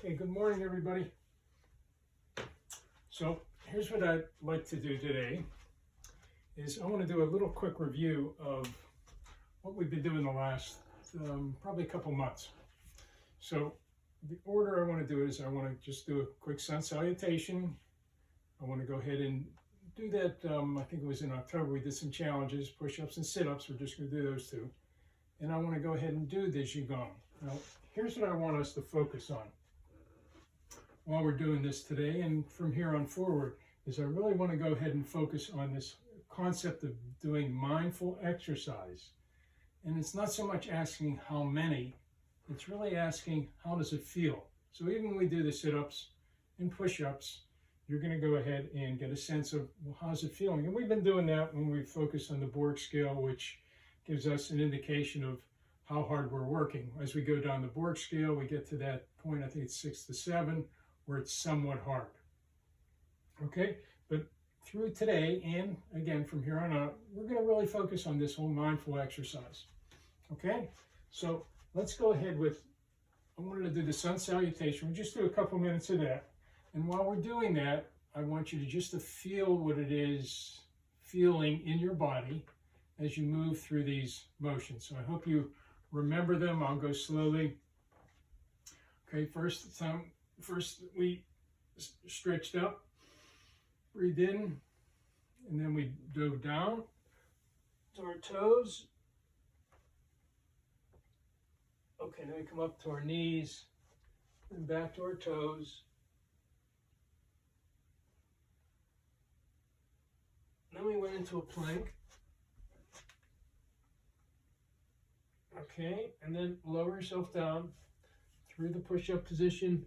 Okay, good morning, everybody. So here's what I'd like to do today is I want to do a little quick review of what we've been doing the last probably a couple months. So the order I want to do is I want to just do a quick sun salutation. I want to go ahead and do that. I think it was in October. We did some challenges, push-ups and sit-ups. We're just going to do those two. And I want to go ahead and do the Qigong. Now, here's what I want us to focus on while we're doing this today and from here on forward is I really want to go ahead and focus on this concept of doing mindful exercise. And it's not so much asking how many, it's really asking how does it feel. So even when we do the sit-ups and push-ups, you're going to go ahead and get a sense of, well, how's it feeling? And we've been doing that when we focus on the Borg scale, which gives us an indication of how hard we're working. As we go down the Borg scale, we get to that point, I think it's 6 to 7, where it's somewhat hard. Okay, but through today and again from here on out, we're going to really focus on this whole mindful exercise. Okay, so let's go ahead with, I wanted to do the sun salutation. We'll just do a couple minutes of that. And while we're doing that, I want you to just to feel what it is feeling in your body as you move through these motions. So I hope you remember them. I'll go slowly. Okay, first we stretched up, breathe in, and then we dove down to our toes. Okay, then we come up to our knees and back to our toes. Then we went into a plank. Okay, and then lower yourself down through the push-up position.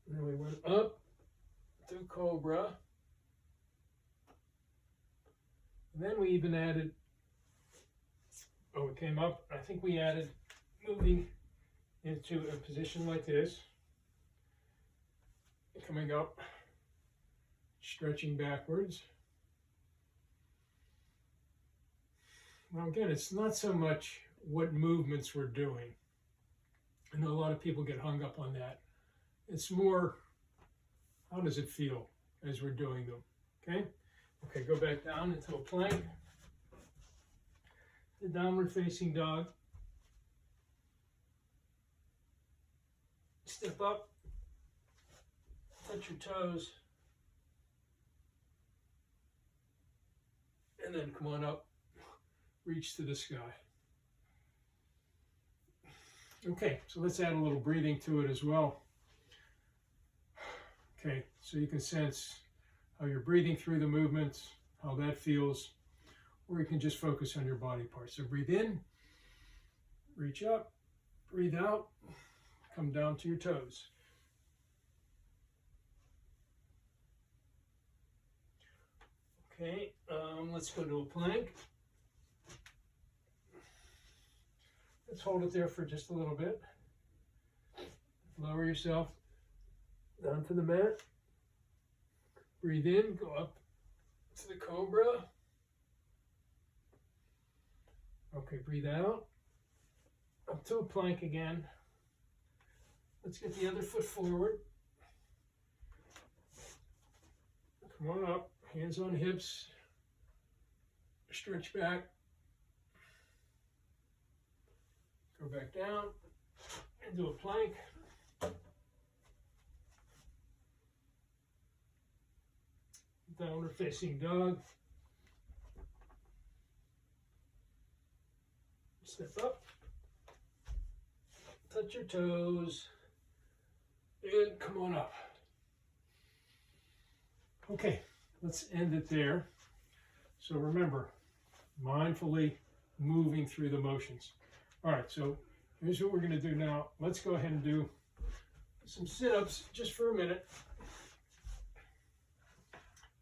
And then we went up to Cobra. And then we even added, we came up, I think we added moving into a position like this. Coming up, stretching backwards. Now again, it's not so much what movements we're doing. I know a lot of people get hung up on that. It's more, how does it feel as we're doing them, okay? Okay, go back down into a plank. The downward facing dog. Step up, touch your toes, and then come on up, reach to the sky. Okay, so let's add a little breathing to it as well. Okay, so you can sense how you're breathing through the movements, how that feels, or you can just focus on your body parts. So breathe in, reach up, breathe out, come down to your toes. Okay, let's go to a plank. Let's hold it there for just a little bit. Lower yourself down to the mat. Breathe in, go up to the Cobra. Okay, breathe out. Up to a plank again. Let's get the other foot forward. Come on up, hands on hips. Stretch back. Go back down and do a plank. Downward facing dog. Step up. Touch your toes. And come on up. Okay, let's end it there. So remember, mindfully moving through the motions. All right, so here's what we're going to do now. Let's go ahead and do some sit-ups just for a minute.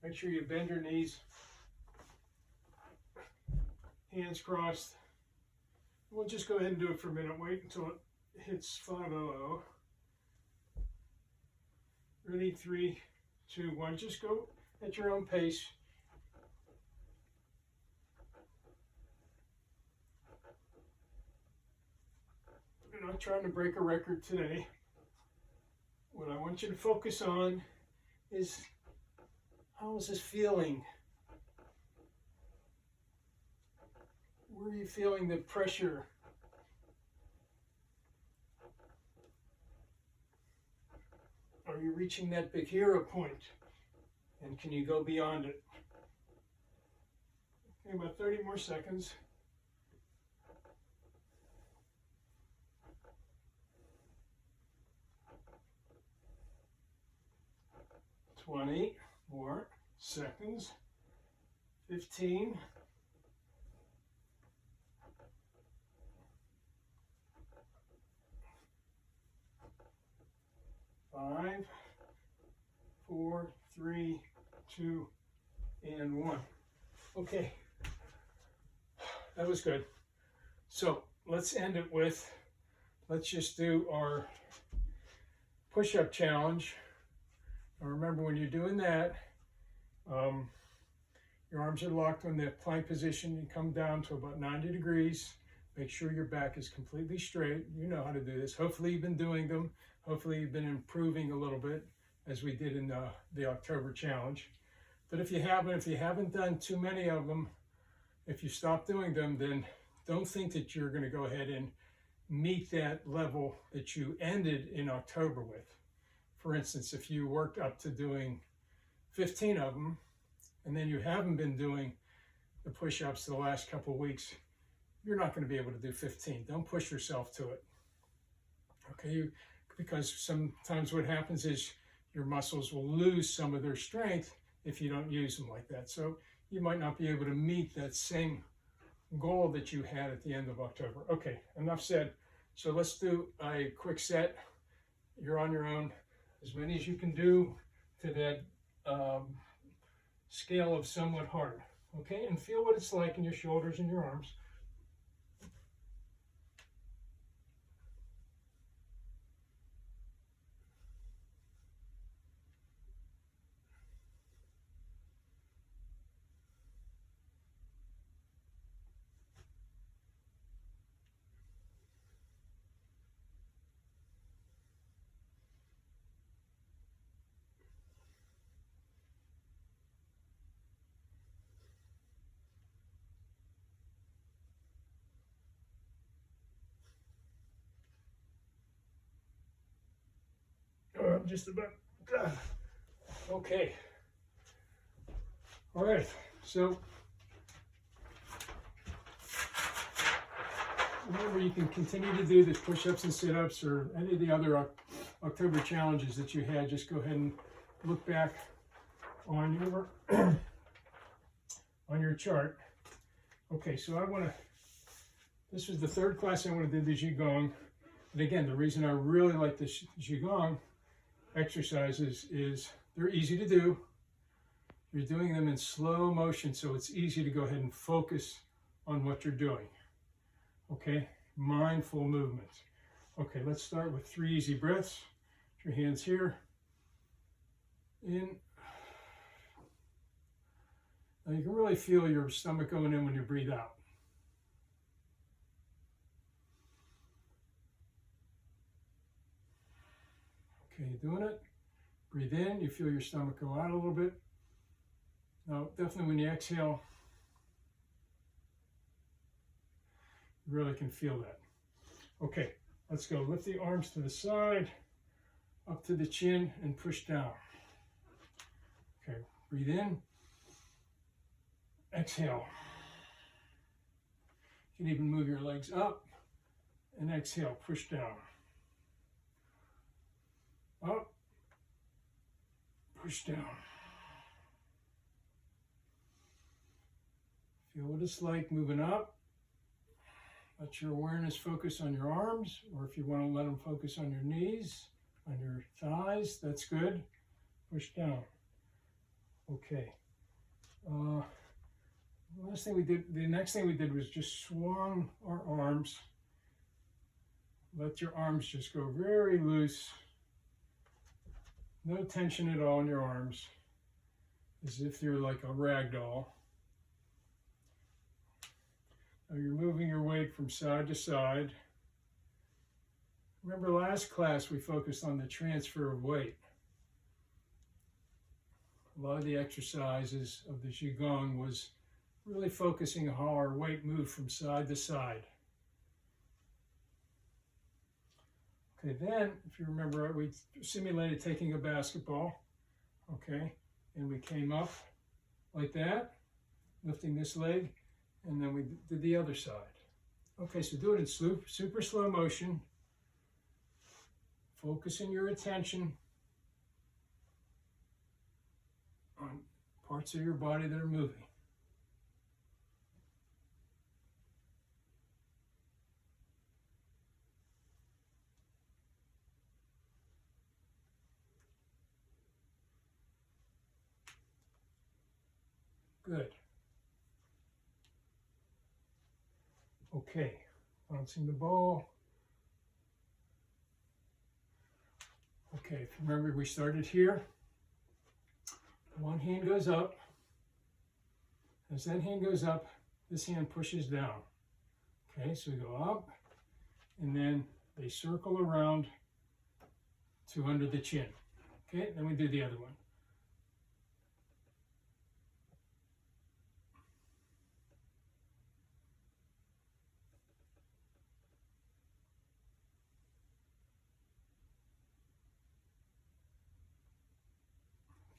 Make sure you bend your knees, hands crossed. We'll just go ahead and do it for a minute. Wait until it hits 500. Ready? 3, 2, 1. Just go at your own pace. We're not trying to break a record today. what I want you to focus on is, how is this feeling? Where are you feeling the pressure? Are you reaching that big hero point? And can you go beyond it? Okay, about 30 more seconds. 20 more seconds. 15. 5, 4, 3, 2, and 1. Okay, that was good. So let's end it with, let's just do our push-up challenge. Now remember, when you're doing that, your arms are locked in the plank position. You come down to about 90 degrees. Make sure your back is completely straight. You know how to do this. Hopefully you've been doing them. Hopefully you've been improving a little bit, as we did in the October challenge. But if you haven't done too many of them, if you stop doing them, then don't think that you're going to go ahead and meet that level that you ended in October with. For instance, if you worked up to doing 15 of them, and then you haven't been doing the push-ups the last couple of weeks, you're not going to be able to do 15. Don't push yourself to it. Okay, because sometimes what happens is your muscles will lose some of their strength if you don't use them like that. So you might not be able to meet that same goal that you had at the end of October. Okay, enough said. So let's do a quick set. You're on your own. As many as you can do to that scale of somewhat hard. Okay, and feel what it's like in your shoulders and your arms. Just about. Okay. All right. So remember, you can continue to do the push-ups and sit-ups or any of the other October challenges that you had. Just go ahead and look back on your on your chart. Okay. So this was the third class I want to do the Qigong. And again, the reason I really like the Qigong exercises is they're easy to do. You're doing them in slow motion, so it's easy to go ahead and focus on what you're doing. Okay, mindful movements. Okay, let's start with 3 easy breaths. Put your hands here. In. Now you can really feel your stomach going in when you breathe out. Okay, you're doing it. Breathe in, you feel your stomach go out a little bit. Now, definitely when you exhale, you really can feel that. Okay, let's go. Lift the arms to the side, up to the chin, and push down. Okay, breathe in. Exhale. You can even move your legs up, and exhale, push down. Up, push down. Feel what it's like moving up. Let your awareness focus on your arms, or if you want to let them focus on your knees, on your thighs, that's good. Push down. Okay. The next thing we did was just swung our arms. Let your arms just go very loose. No tension at all in your arms, as if you're like a rag doll. Now you're moving your weight from side to side. Remember last class we focused on the transfer of weight. A lot of the exercises of the Qigong was really focusing on how our weight moved from side to side. Okay, then, if you remember, we simulated taking a basketball, okay, and we came up like that, lifting this leg, and then we did the other side. Okay, so do it in super slow motion, focusing your attention on parts of your body that are moving. Good. Okay, bouncing the ball. Okay, if you remember, we started here. One hand goes up. As that hand goes up, this hand pushes down. Okay, so we go up, and then they circle around to under the chin. Okay, then we do the other one.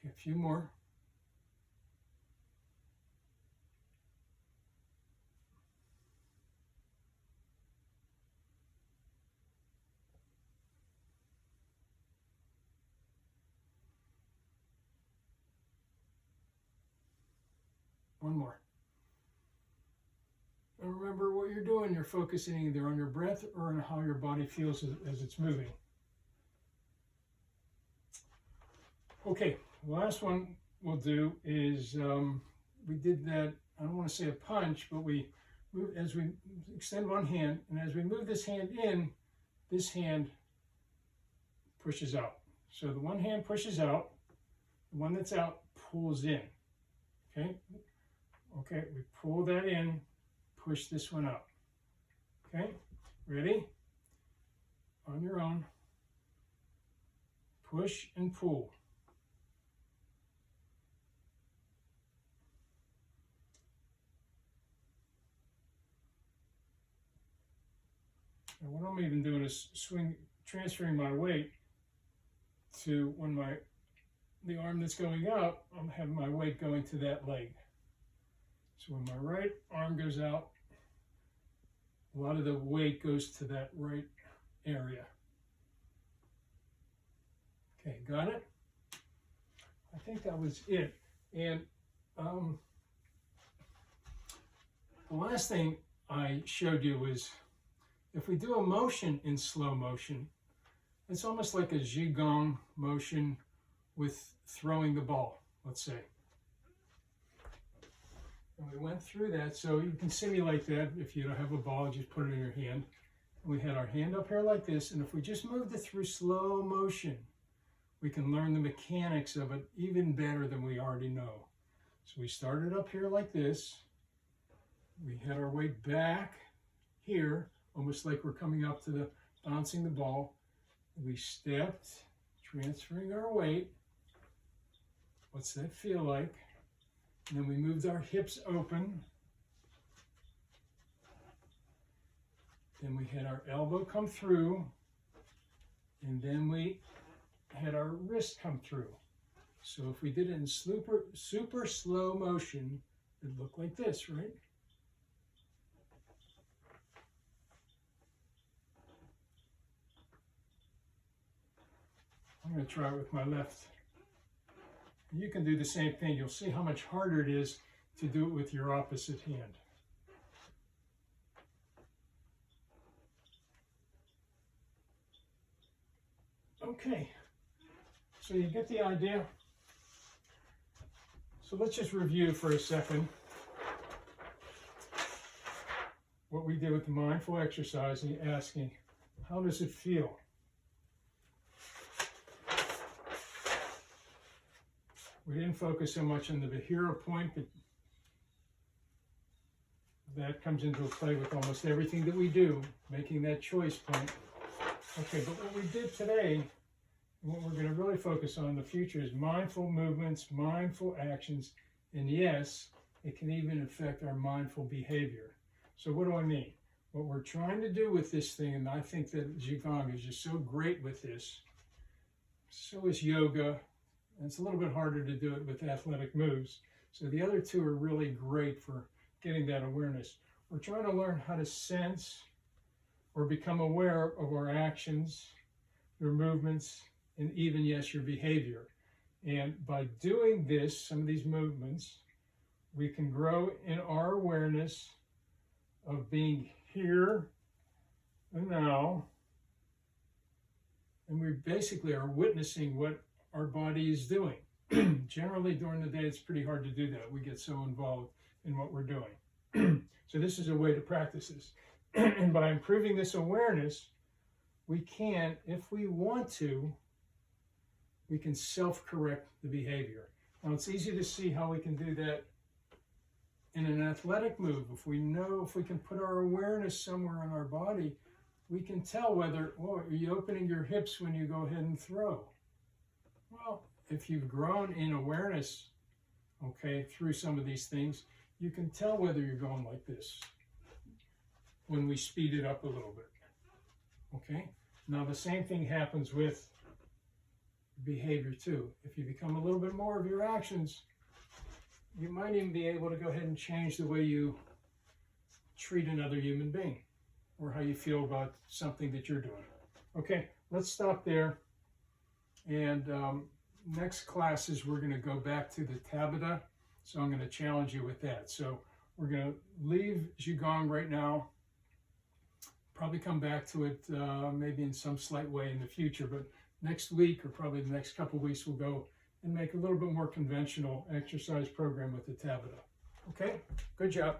Okay, a few more. One more. And remember what you're doing. You're focusing either on your breath or on how your body feels as it's moving. Okay, the last one we'll do is, we did that, I don't want to say a punch, but we move, as we extend one hand, and as we move this hand in, this hand pushes out. So the one hand pushes out, the one that's out pulls in. Okay? Okay, we pull that in, push this one up. Okay? Ready? On your own. Push and pull. And what I'm even doing is transferring my weight to when the arm that's going out, I'm having my weight going to that leg. So when my right arm goes out, a lot of the weight goes to that right area. Okay, got it? I think that was it. And the last thing I showed you was, if we do a motion in slow motion, it's almost like a Qigong motion with throwing the ball, let's say. And we went through that, so you can simulate that. If you don't have a ball, just put it in your hand. And we had our hand up here like this, and if we just moved it through slow motion, we can learn the mechanics of it even better than we already know. So we started up here like this. We had our weight back here, almost like we're coming up to the bouncing the ball. We stepped, transferring our weight. What's that feel like? And then we moved our hips open. Then we had our elbow come through. And then we had our wrist come through. So if we did it in super slow motion, it'd look like this, right? I'm going to try it with my left. You can do the same thing. You'll see how much harder it is to do it with your opposite hand. Okay, so you get the idea. So let's just review for a second what we did with the mindful exercising, asking, how does it feel? We didn't focus so much on the Vihira point, but that comes into play with almost everything that we do, making that choice point. Okay, but what we did today, and what we're going to really focus on in the future is mindful movements, mindful actions, and yes, it can even affect our mindful behavior. So what do I mean? What we're trying to do with this thing, and I think that Qigong is just so great with this, so is yoga, and it's a little bit harder to do it with athletic moves. So the other two are really great for getting that awareness. We're trying to learn how to sense or become aware of our actions, your movements, and even, yes, your behavior. And by doing this, some of these movements, we can grow in our awareness of being here and now. And we basically are witnessing what our body is doing. Generally, during the day, it's pretty hard to do that. We get so involved in what we're doing. So this is a way to practice this. And by improving this awareness, we can, if we want to, we can self-correct the behavior. Now, it's easy to see how we can do that in an athletic move. If we can put our awareness somewhere in our body, we can tell whether, oh, are you opening your hips when you go ahead and throw? Well, if you've grown in awareness, okay, through some of these things, you can tell whether you're going like this when we speed it up a little bit, okay? Now, the same thing happens with behavior too. If you become a little bit more of your actions, you might even be able to go ahead and change the way you treat another human being or how you feel about something that you're doing. Okay, let's stop there. And next classes, we're going to go back to the Tabata. So I'm going to challenge you with that. So we're going to leave Qigong right now. Probably come back to it maybe in some slight way in the future. But next week, or probably the next couple of weeks, we'll go and make a little bit more conventional exercise program with the Tabata. Okay? Good job.